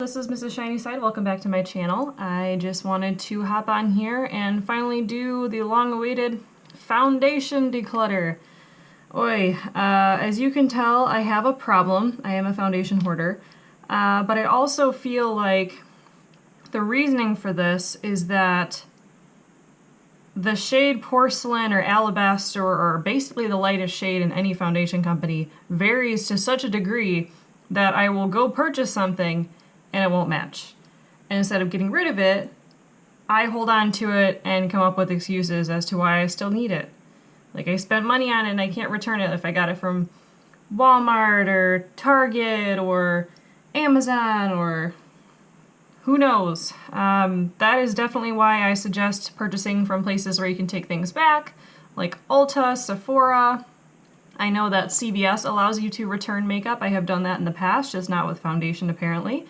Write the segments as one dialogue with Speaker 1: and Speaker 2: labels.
Speaker 1: This is Mrsshinyside. Welcome back to my channel. I just wanted to hop on here and finally do the long-awaited foundation declutter. Oi, as you can tell, I have a problem. I am a foundation hoarder, but I also feel like the reasoning for this is that the shade porcelain or alabaster, or basically the lightest shade in any foundation company, varies to such a degree that I will go purchase something and it won't match. And instead of getting rid of it, I hold on to it and come up with excuses as to why I still need it. Like, I spent money on it and I can't return it if I got it from Walmart or Target or Amazon or who knows. That is definitely why I suggest purchasing from places where you can take things back, like Ulta, Sephora. I know that CVS allows you to return makeup. I have done that in the past, just not with foundation apparently.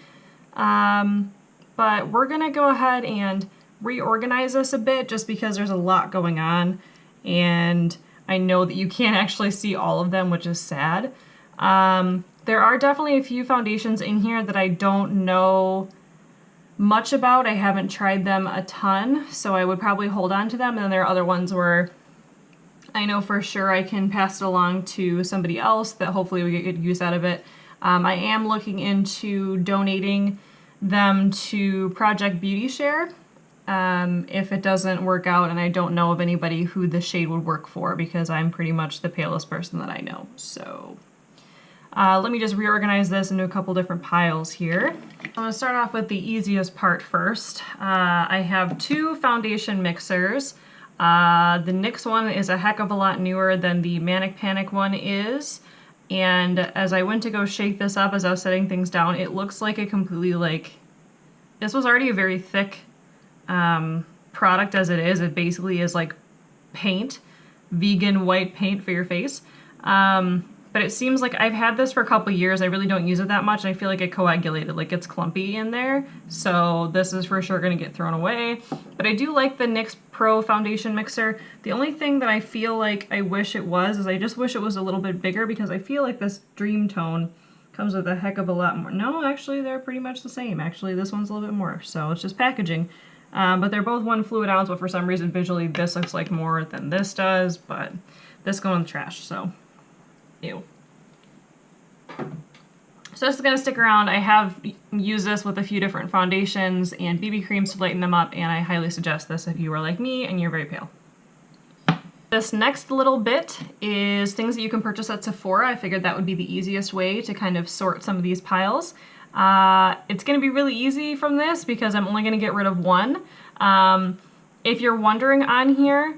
Speaker 1: But we're gonna go ahead and reorganize this a bit just because there's a lot going on and I know that you can't actually see all of them, which is sad. There are definitely a few foundations in here that I don't know much about. I haven't tried them a ton, so I would probably hold on to them. And then there are other ones where I know for sure I can pass it along to somebody else that hopefully we get good use out of it. I am looking into donating them to Project Beauty Share if it doesn't work out, and I don't know of anybody who the shade would work for because I'm pretty much the palest person that I know. So let me just reorganize this into a couple different piles here. I'm going to start off with the easiest part first. I have two foundation mixers. The NYX one is a heck of a lot newer than the Manic Panic one is. And as I went to go shake this up as I was setting things down, it looks like a completely, this was already a very thick product as it is. It basically is like paint, vegan white paint for your face. But it seems like I've had this for a couple years. I really don't use it that much, and I feel like it coagulated, like it's clumpy in there. So this is for sure gonna get thrown away. But I do like the NYX Pro foundation mixer. The only thing that I feel like I wish it was is I just wish it was a little bit bigger, because I feel like this Dream Tone comes with a heck of a lot more. No, actually they're pretty much the same. Actually, this one's a little bit more, so it's just packaging. But they're both 1 fluid ounce, but for some reason visually this looks like more than this does, but this going in the trash, so. Ew. So this is going to stick around. I have used this with a few different foundations and BB creams to lighten them up, and I highly suggest this if you are like me and you're very pale. This next little bit is things that you can purchase at Sephora. I figured that would be the easiest way to kind of sort some of these piles. It's going to be really easy from this because I'm only going to get rid of one. If you're wondering on here,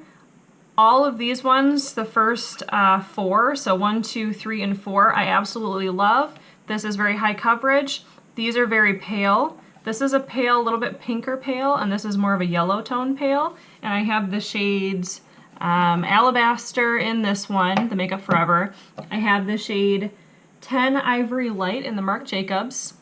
Speaker 1: all of these ones, the first 4, so 1, 2, 3, and 4, I absolutely love. This is very high coverage. These are very pale. This is a pale, a little bit pinker pale, and this is more of a yellow tone pale. And I have the shades Alabaster in this one, the Makeup Forever. I have the shade 10 Ivory Light in the Marc Jacobs.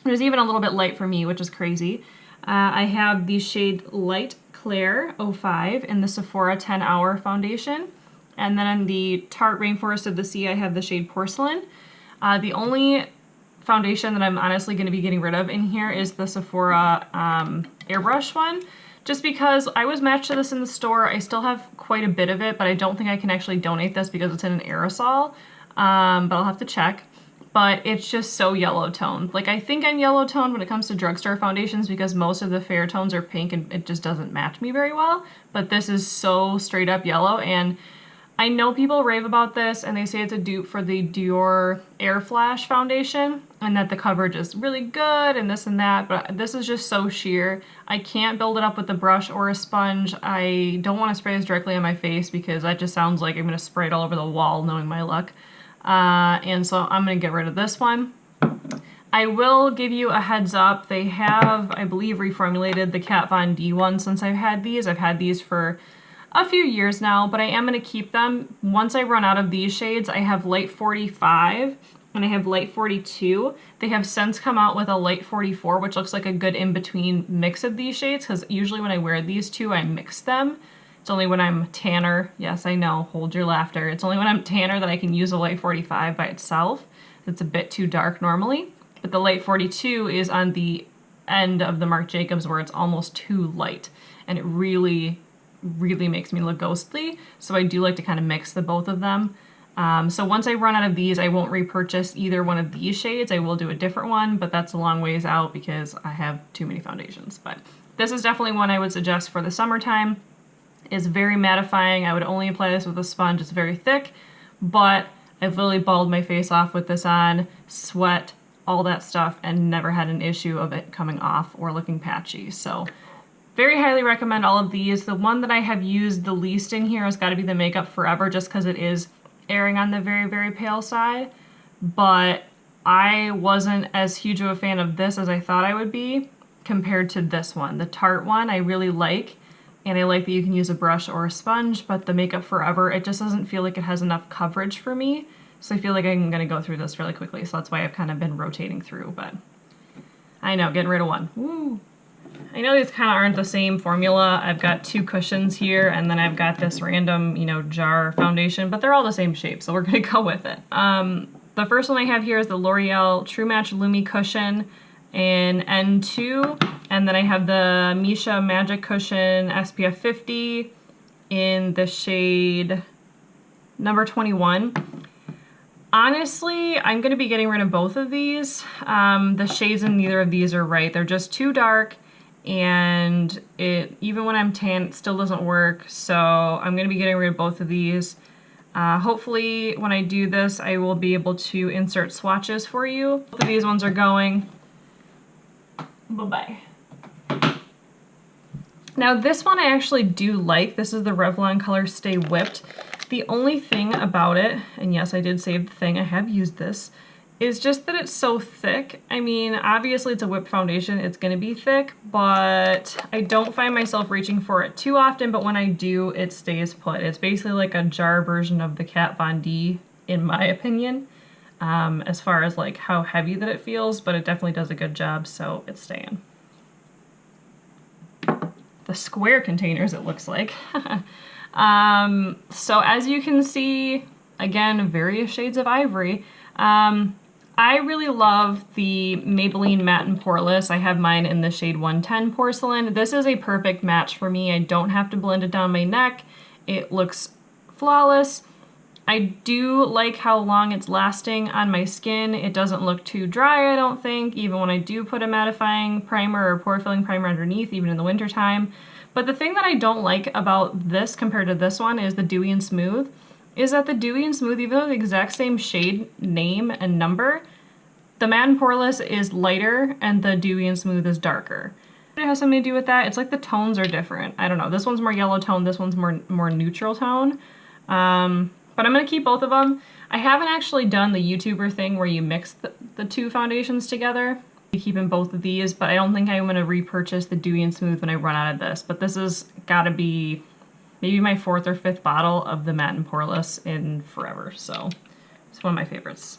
Speaker 1: There's even a little bit light for me, which is crazy. I have the shade Light Claire 05 in the Sephora 10 Hour Foundation. And then in the Tarte Rainforest of the Sea, I have the shade Porcelain. The only foundation that I'm honestly going to be getting rid of in here is the Sephora Airbrush one. Just because I was matched to this in the store. I still have quite a bit of it, but I don't think I can actually donate this because it's in an aerosol. But I'll have to check. But it's just so yellow toned. Like, I think I'm yellow toned when it comes to drugstore foundations because most of the fair tones are pink and it just doesn't match me very well. But this is so straight up yellow, and I know people rave about this and they say it's a dupe for the Dior Air Flash foundation and that the coverage is really good and this and that, but this is just so sheer. I can't build it up with a brush or a sponge. I don't want to spray this directly on my face because that just sounds like I'm going to spray it all over the wall knowing my luck. And so I'm going to get rid of this one. I will give you a heads up. They have, I believe, reformulated the Kat Von D one since I've had these. I've had these for a few years now, but I am going to keep them. Once I run out of these shades, I have Light 45 and I have Light 42. They have since come out with a Light 44, which looks like a good in-between mix of these shades, because usually when I wear these two, I mix them. It's only when I'm tanner, yes, I know, hold your laughter. It's only when I'm tanner that I can use a Light 45 by itself. It's a bit too dark normally. but the light 42 is on the end of the Marc Jacobs where it's almost too light, and it really makes me look ghostly. So I do like to kind of mix the both of them. So once I run out of these, I won't repurchase either one of these shades. I will do a different one, but that's a long ways out because I have too many foundations. But this is definitely one I would suggest for the summertime. It's very mattifying. I would only apply this with a sponge. It's very thick, but I've literally balled my face off with this on, sweat, all that stuff, and never had an issue of it coming off or looking patchy. So very highly recommend all of these. The one that I have used the least in here has got to be the Makeup Forever, just because it is erring on the very pale side, but I wasn't as huge of a fan of this as I thought I would be compared to this one. The Tarte one I really like, and I like that you can use a brush or a sponge, but the Makeup Forever, it just doesn't feel like it has enough coverage for me, so I feel like I'm gonna go through this really quickly, so that's why I've kind of been rotating through. But I know, getting rid of one. Woo! I know these kind of aren't the same formula. I've got 2 cushions here, and then I've got this random, you know, jar foundation, but they're all the same shape, so we're gonna go with it. The first one I have here is the L'Oreal True Match Lumi Cushion in N2, and then I have the Misha Magic Cushion SPF 50 in the shade number 21. Honestly, I'm gonna be getting rid of both of these. The shades in neither of these are right. They're just too dark, and even when I'm tan, it still doesn't work, so I'm going to be getting rid of both of these. Hopefully when I do this, I will be able to insert swatches for you. Both of these ones are going. Bye-bye. Now this one I actually do like. This is the Revlon Color Stay Whipped. The only thing about it, and yes, I did save the thing, I have used this, is just that it's so thick. I mean, obviously it's a whipped foundation, it's gonna be thick, but I don't find myself reaching for it too often, but when I do, it stays put. It's basically like a jar version of the Kat Von D, in my opinion, as far as like how heavy that it feels, but it definitely does a good job, so it's staying. The square containers, it looks like. So as you can see, again, various shades of ivory. I really love the Maybelline Matte and Poreless. I have mine in the shade 110 Porcelain. This is a perfect match for me. I don't have to blend it down my neck. It looks flawless. I do like how long it's lasting on my skin. It doesn't look too dry, I don't think, even when I do put a mattifying primer or pore filling primer underneath, even in the winter time. But the thing that I don't like about this compared to this one is the Dewy and Smooth. Is that the Dewy and Smooth, even though the exact same shade name and number, the Matte and Poreless is lighter and the Dewy and Smooth is darker. It has something to do with that. It's like the tones are different. I don't know. This one's more yellow tone, this one's more neutral tone. But I'm gonna keep both of them. I haven't actually done the YouTuber thing where you mix the 2 foundations together. I'm keeping both of these, but I don't think I'm gonna repurchase the Dewy and Smooth when I run out of this. But this has gotta be maybe my 4th or 5th bottle of the Matte and Poreless in forever, so it's one of my favorites.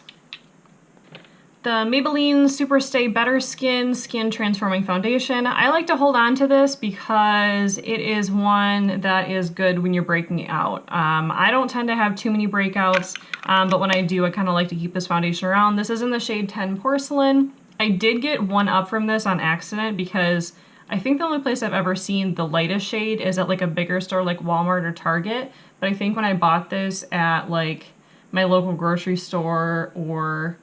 Speaker 1: The Maybelline Super Stay Better Skin Skin Transforming Foundation. I like to hold on to this because it is one that is good when you're breaking out. I don't tend to have too many breakouts, but when I do, I kind of like to keep this foundation around. This is in the shade 10 Porcelain. I did get one up from this on accident because I think the only place I've ever seen the lightest shade is at like a bigger store like Walmart or Target, but I think when I bought this at like my local grocery store or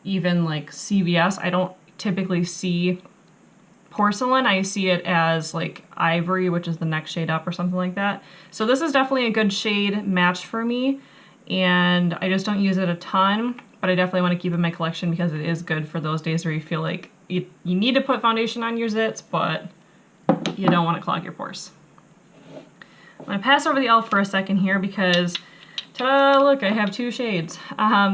Speaker 1: even like CVS, I don't typically see porcelain. I see it as like ivory, which is the next shade up or something like that. So this is definitely a good shade match for me, and I just don't use it a ton, but I definitely want to keep it in my collection because it is good for those days where you feel like you need to put foundation on your zits, but you don't want to clog your pores. I'm going to pass over the e.l.f. for a second here because, ta-da, look, I have 2 shades.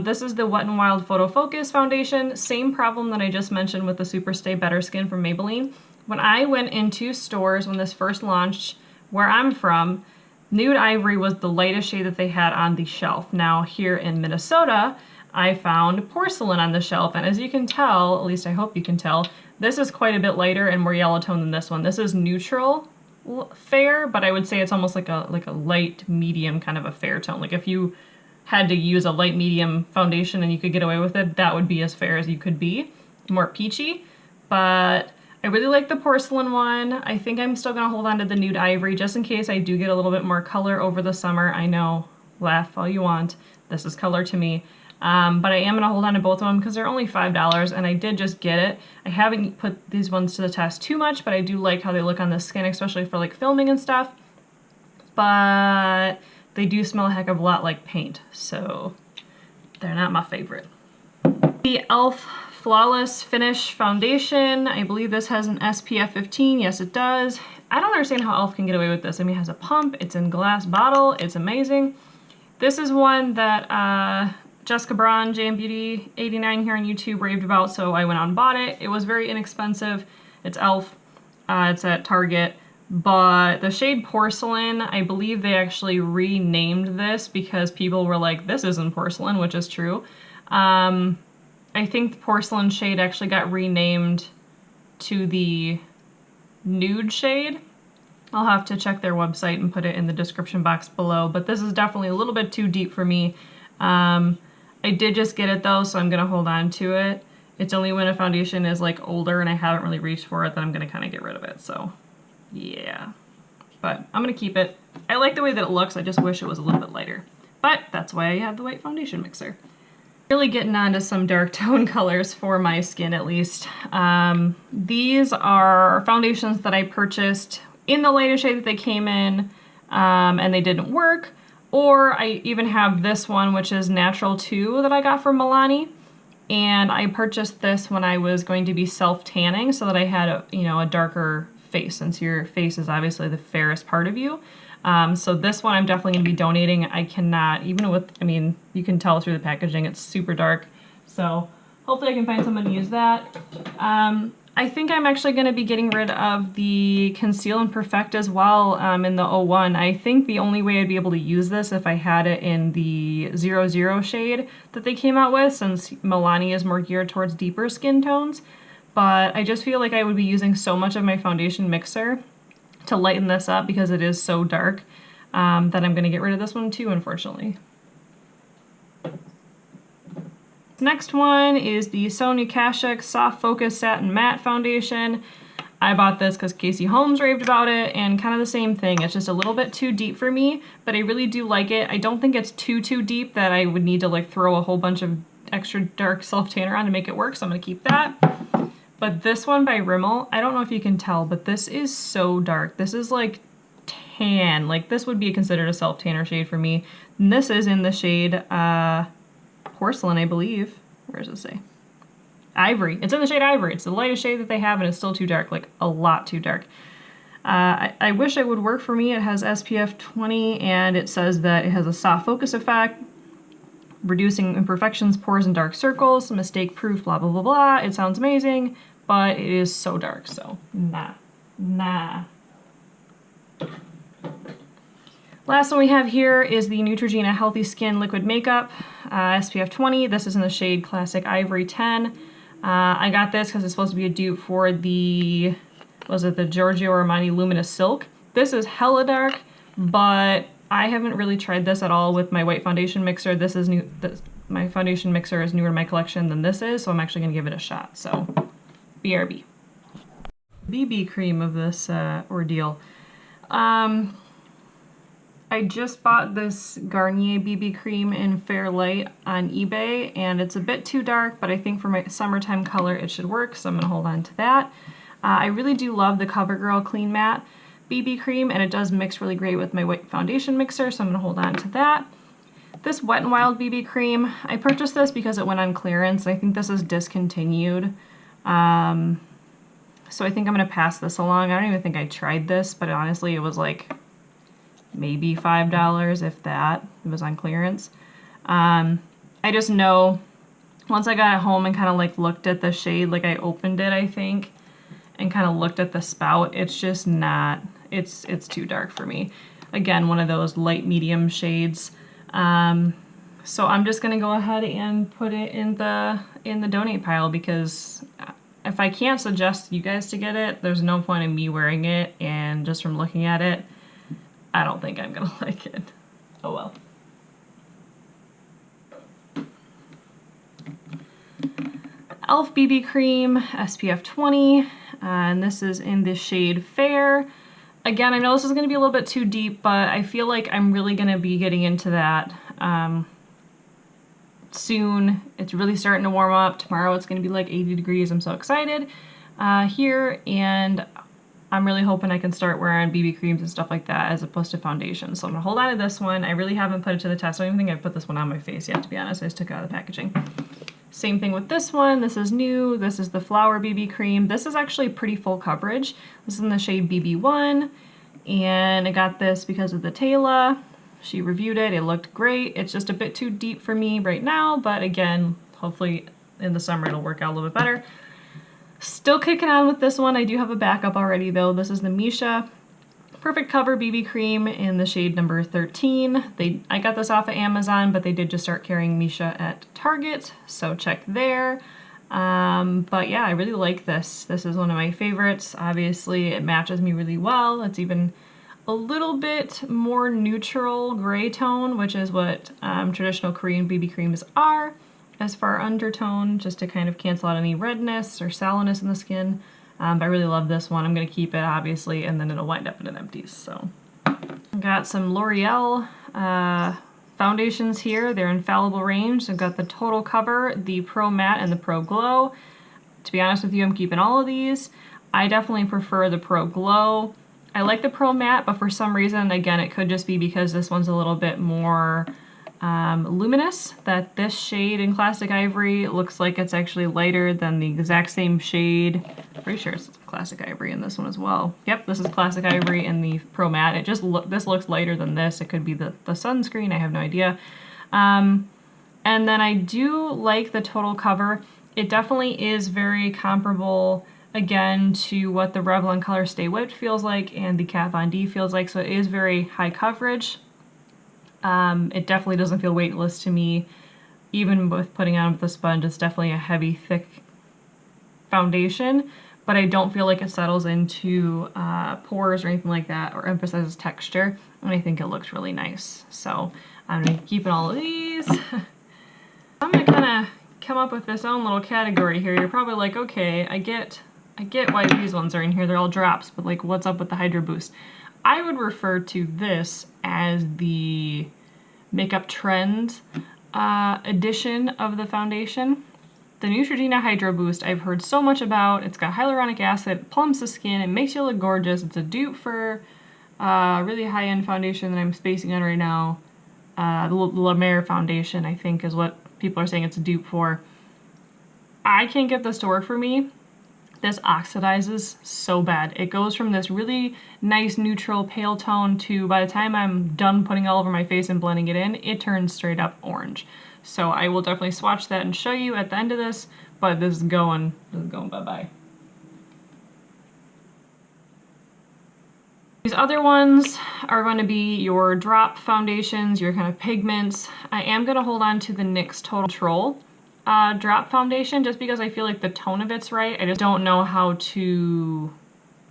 Speaker 1: This is the Wet n Wild Photo Focus Foundation. Same problem that I just mentioned with the Super Stay Better Skin from Maybelline. When I went into stores when this first launched, where I'm from, Nude Ivory was the lightest shade that they had on the shelf. Now here in Minnesota, I found Porcelain on the shelf, and as you can tell, at least I hope you can tell, this is quite a bit lighter and more yellow tone than this one. This is neutral fair, but I would say it's almost like a light medium kind of a fair tone. Like if you had to use a light medium foundation and you could get away with it, that would be as fair as you could be. more peachy, but I really like the porcelain one. I think I'm still gonna hold on to the nude ivory just in case I do get a little bit more color over the summer. I know, laugh all you want, this is color to me. But I am gonna hold on to both of them because they're only $5 and I did just get it. I haven't put these ones to the test too much, but I do like how they look on the skin, especially for like filming and stuff. But they do smell a heck of a lot like paint, so they're not my favorite. The e.l.f. Flawless Finish Foundation. I believe this has an SPF 15. Yes, it does. I don't understand how e.l.f. can get away with this. I mean, it has a pump, it's in a glass bottle, it's amazing. This is one that Jessica Braun, JM Beauty 89 here on YouTube raved about, so I went out and bought it. It was very inexpensive. It's e.l.f. It's at Target. But the shade Porcelain, I believe they actually renamed this because people were like, this isn't porcelain, which is true. I think the porcelain shade actually got renamed to the nude shade. I'll have to check their website and put it in the description box below, but this is definitely a little bit too deep for me. I did just get it though, so I'm gonna hold on to it. It's only when a foundation is like older and I haven't really reached for it that I'm gonna kind of get rid of it, so yeah. But I'm gonna keep it. I like the way that it looks, I just wish it was a little bit lighter. But that's why I have the white foundation mixer. Really getting onto some dark tone colors for my skin at least. These are foundations that I purchased in the latest shade that they came in and they didn't work. Or I even have this one, which is Natural 2 that I got from Milani. And I purchased this when I was going to be self-tanning so that I had a, you know, a darker face, since your face is obviously the fairest part of you. So this one I'm definitely going to be donating. I cannot, even with, I mean, you can tell through the packaging, it's super dark. So hopefully I can find someone to use that. I think I'm actually going to be getting rid of the Conceal and Perfect as well in the 01. I think the only way I'd be able to use this if I had it in the 00 shade that they came out with, since Milani is more geared towards deeper skin tones. But I just feel like I would be using so much of my foundation mixer to lighten this up because it is so dark that I'm going to get rid of this one too, unfortunately. Next one is the Sonia Kashuk Soft Focus Satin Matte Foundation. I bought this because Casey Holmes raved about it, and kind of the same thing. It's just a little bit too deep for me, but I really do like it. I don't think it's too deep that I would need to like throw a whole bunch of extra dark self-tanner on to make it work, so I'm going to keep that. But this one by Rimmel, I don't know if you can tell, but this is so dark. This is like tan. Like this would be considered a self-tanner shade for me. And this is in the shade Porcelain, I believe. Where does it say? Ivory. It's in the shade Ivory. It's the lightest shade that they have and it's still too dark, like a lot too dark. I wish it would work for me. It has SPF 20 and it says that it has a soft focus effect, reducing imperfections, pores, and dark circles, mistake proof, blah, blah, blah, blah. It sounds amazing, but it is so dark, so nah. Last one we have here is the Neutrogena Healthy Skin Liquid Makeup, SPF 20. This is in the shade Classic Ivory 10. I got this because it's supposed to be a dupe for the, was it the Giorgio Armani Luminous Silk? This is hella dark, but I haven't really tried this at all with my white foundation mixer. This is new. My foundation mixer is newer in my collection than this is, so I'm actually going to give it a shot. So, BRB. BB cream of this ordeal. I just bought this Garnier BB cream in Fair Light on eBay, and it's a bit too dark, but I think for my summertime color it should work, so I'm going to hold on to that. I really do love the CoverGirl Clean Matte BB cream, and it does mix really great with my white foundation mixer, so I'm going to hold on to that. This Wet n Wild BB cream, I purchased this because it went on clearance. I think this is discontinued. So I think I'm going to pass this along. I don't even think I tried this, but honestly it was like maybe $5, if that. It was on clearance. I just know once I got it home and kind of like looked at the shade, like I opened it I think, and kind of looked at the spout, it's just not, it's too dark for me. Again, one of those light medium shades. So I'm just gonna go ahead and put it in the donate pile, because if I can't suggest you guys to get it, there's no point in me wearing it, and just from looking at it, I don't think I'm gonna like it. Oh well. e.l.f. BB cream, SPF 20, and this is in the shade Fair. Again, I know this is going to be a little bit too deep, but I feel like I'm really going to be getting into that soon. It's really starting to warm up. Tomorrow it's going to be like 80 degrees. I'm so excited here, and I'm really hoping I can start wearing BB creams and stuff like that as opposed to foundation. So I'm gonna hold on to this one. I really haven't put it to the test. I don't even think I've put this one on my face yet, to be honest. I just took it out of the packaging. Same thing with this one. This is new. This is the Flower BB cream. This is actually pretty full coverage. This is in the shade BB1, and I got this because of the Taylor. She reviewed it. It looked great. It's just a bit too deep for me right now, but again, hopefully in the summer it'll work out a little bit better. Still kicking on with this one. I do have a backup already though. This is the Missha Perfect Cover BB Cream in the shade number 13. I got this off of Amazon, but they did just start carrying Missha at Target, so check there. But yeah, I really like this. This is one of my favorites. Obviously, it matches me really well. It's even a little bit more neutral gray tone, which is what traditional Korean BB creams are. As for undertone, just to kind of cancel out any redness or sallowness in the skin. But I really love this one. I'm going to keep it, obviously, and then it'll wind up in an empties. So, got some L'Oreal foundations here. They're infallible range. I've got the Total Cover, the Pro Matte, and the Pro Glow. To be honest with you, I'm keeping all of these. I definitely prefer the Pro Glow. I like the Pro Matte, but for some reason, again, it could just be because this one's a little bit more luminous, that this shade in Classic Ivory looks like it's actually lighter than the exact same shade. Pretty sure it's Classic Ivory in this one as well. Yep, this is Classic Ivory in the Pro Matte. It just this looks lighter than this. It could be the sunscreen, I have no idea. And then I do like the Total Cover. It definitely is very comparable again to what the Revlon Color Stay Whipped feels like and the Kat Von D feels like, so it is very high coverage. It definitely doesn't feel weightless to me. Even with putting on with the sponge, it's definitely a heavy, thick foundation, but I don't feel like it settles into pores or anything like that or emphasizes texture, and I think it looks really nice. So I'm going to keep all of these. I'm going to kind of come up with this own little category here. You're probably like, okay, I get why these ones are in here. They're all drops, but like, what's up with the Hydro Boost? I would refer to this as the Makeup Trends edition of the foundation. The Neutrogena Hydro Boost I've heard so much about. It's got hyaluronic acid, it plumps the skin, it makes you look gorgeous. It's a dupe for a really high-end foundation that I'm spacing on right now. The La Mer foundation, I think, is what people are saying it's a dupe for. I can't get this to work for me. This oxidizes so bad. It goes from this really nice neutral pale tone to, by the time I'm done putting it all over my face and blending it in, it turns straight up orange. So I will definitely swatch that and show you at the end of this, but this is going bye-bye. These other ones are going to be your drop foundations, your kind of pigments. I am going to hold on to the NYX Total Control drop foundation just because I feel like the tone of it's right. I just don't know how to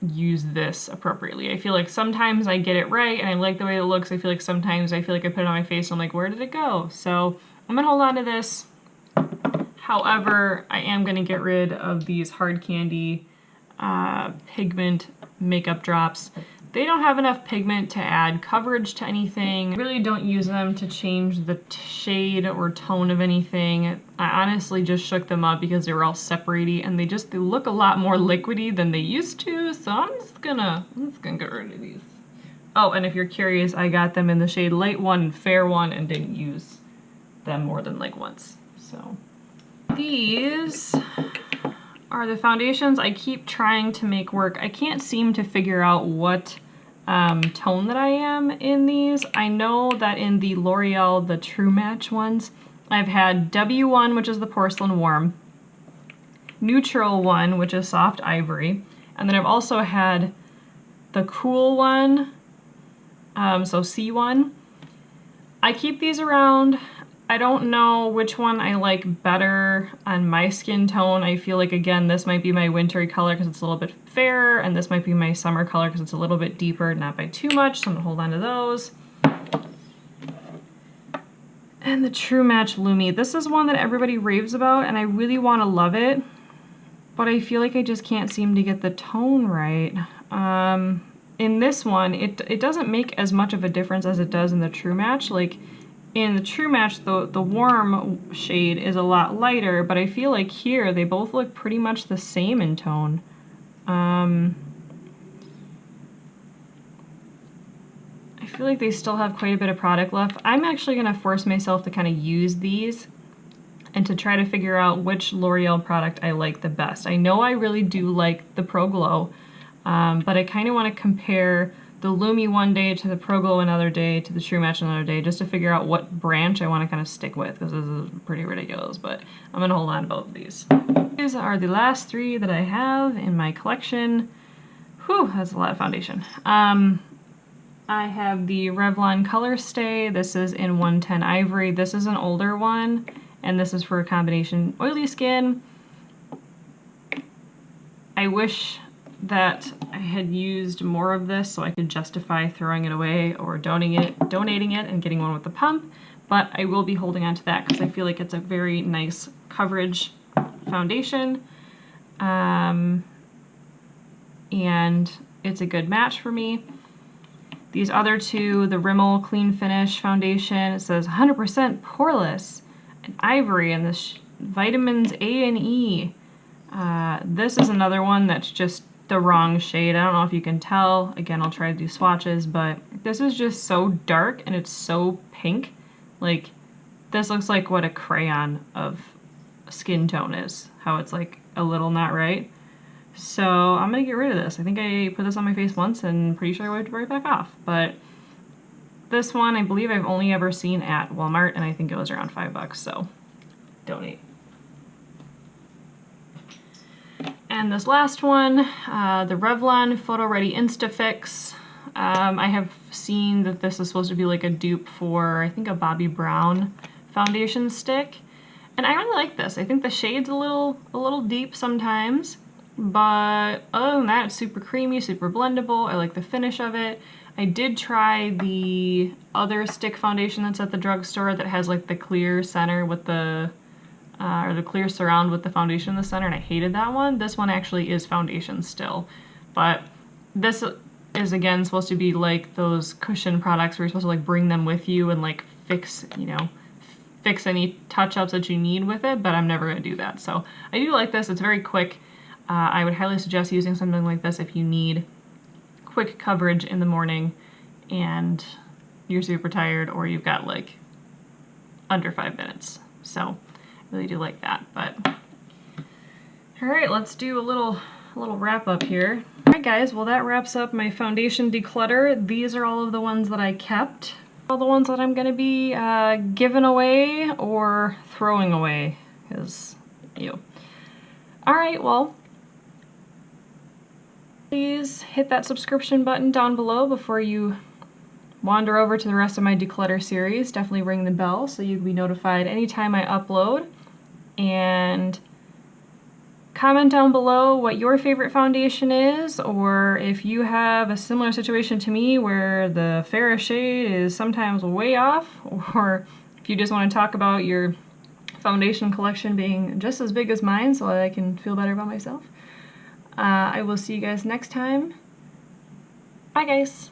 Speaker 1: use this appropriately. I feel like sometimes I get it right and I like the way it looks. I feel like sometimes I put it on my face and I'm like, where did it go? So I'm gonna hold on to this. However, I am gonna get rid of these Hard Candy pigment makeup drops. They don't have enough pigment to add coverage to anything. I really don't use them to change the shade or tone of anything. I honestly just shook them up because they were all separate-y and they look a lot more liquidy than they used to, so I'm just gonna get rid of these. Oh, and if you're curious, I got them in the shade Light 1 and Fair 1 and didn't use them more than like once. So these are the foundations I keep trying to make work. I can't seem to figure out what tone that I am in these. I know that in the L'Oreal, the True Match ones, I've had W1, which is the Porcelain Warm, Neutral 1, which is Soft Ivory, and then I've also had the Cool one, so C1. I keep these around. I don't know which one I like better on my skin tone. I feel like, again, this might be my wintry color because it's a little bit fairer, and this might be my summer color because it's a little bit deeper, not by too much, so I'm gonna hold on to those. And the True Match Lumi. This is one that everybody raves about, and I really want to love it, but I feel like I just can't seem to get the tone right. In this one, it doesn't make as much of a difference as it does in the True Match. Like, in the True Match, the warm shade is a lot lighter, but I feel like here they both look pretty much the same in tone. I feel like they still have quite a bit of product left. I'm actually going to force myself to kind of use these and to try to figure out which L'Oreal product I like the best. I know I really do like the Pro Glow, but I kind of want to compare the Lumi one day to the Pro Glow another day to the True Match another day, just to figure out what branch I want to kind of stick with, because this is pretty ridiculous, but I'm going to hold on to both of these. These are the last three that I have in my collection. Whew, that's a lot of foundation. I have the Revlon Color Stay. This is in 110 Ivory. This is an older one, and this is for a combination oily skin. I wish that I had used more of this so I could justify throwing it away or donating it and getting one with the pump, but I will be holding on to that because I feel like it's a very nice coverage foundation, and it's a good match for me. These other two, the Rimmel Clean Finish Foundation, it says 100% poreless, and Ivory, and this vitamins A and E. This is another one that's just the wrong shade. I don't know if you can tell. Again, I'll try to do swatches, but this is just so dark and it's so pink. Like, this looks like what a crayon of skin tone is, how it's like a little not right. So I'm gonna get rid of this. I think I put this on my face once and pretty sure I wiped it right back off. But this one, I believe I've only ever seen at Walmart, and I think it was around $5, so donate. And this last one, the Revlon Photo Ready Instafix. I have seen that this is supposed to be like a dupe for, I think, a Bobbi Brown foundation stick. And I really like this. I think the shade's a little deep sometimes. But other than that, it's super creamy, super blendable. I like the finish of it. I did try the other stick foundation that's at the drugstore that has like the clear center with the, or the clear surround with the foundation in the center, and I hated that one. This one actually is foundation still. But this is, again, supposed to be like those cushion products where you're supposed to like bring them with you and like fix, you know, fix any touch-ups that you need with it, but I'm never going to do that. So I do like this. It's very quick. I would highly suggest using something like this if you need quick coverage in the morning and you're super tired or you've got like under 5 minutes. So I really do like that. But all right, let's do a little wrap up here. All right, guys, well, that wraps up my foundation declutter. These are all of the ones that I kept. All the ones that I'm going to be giving away or throwing away, because you. All right, well, please hit that subscription button down below before you wander over to the rest of my declutter series. Definitely ring the bell so you'll be notified anytime I upload. And comment down below what your favorite foundation is, or if you have a similar situation to me where the fairest shade is sometimes way off, or if you just want to talk about your foundation collection being just as big as mine so I can feel better about myself. I will see you guys next time. Bye, guys.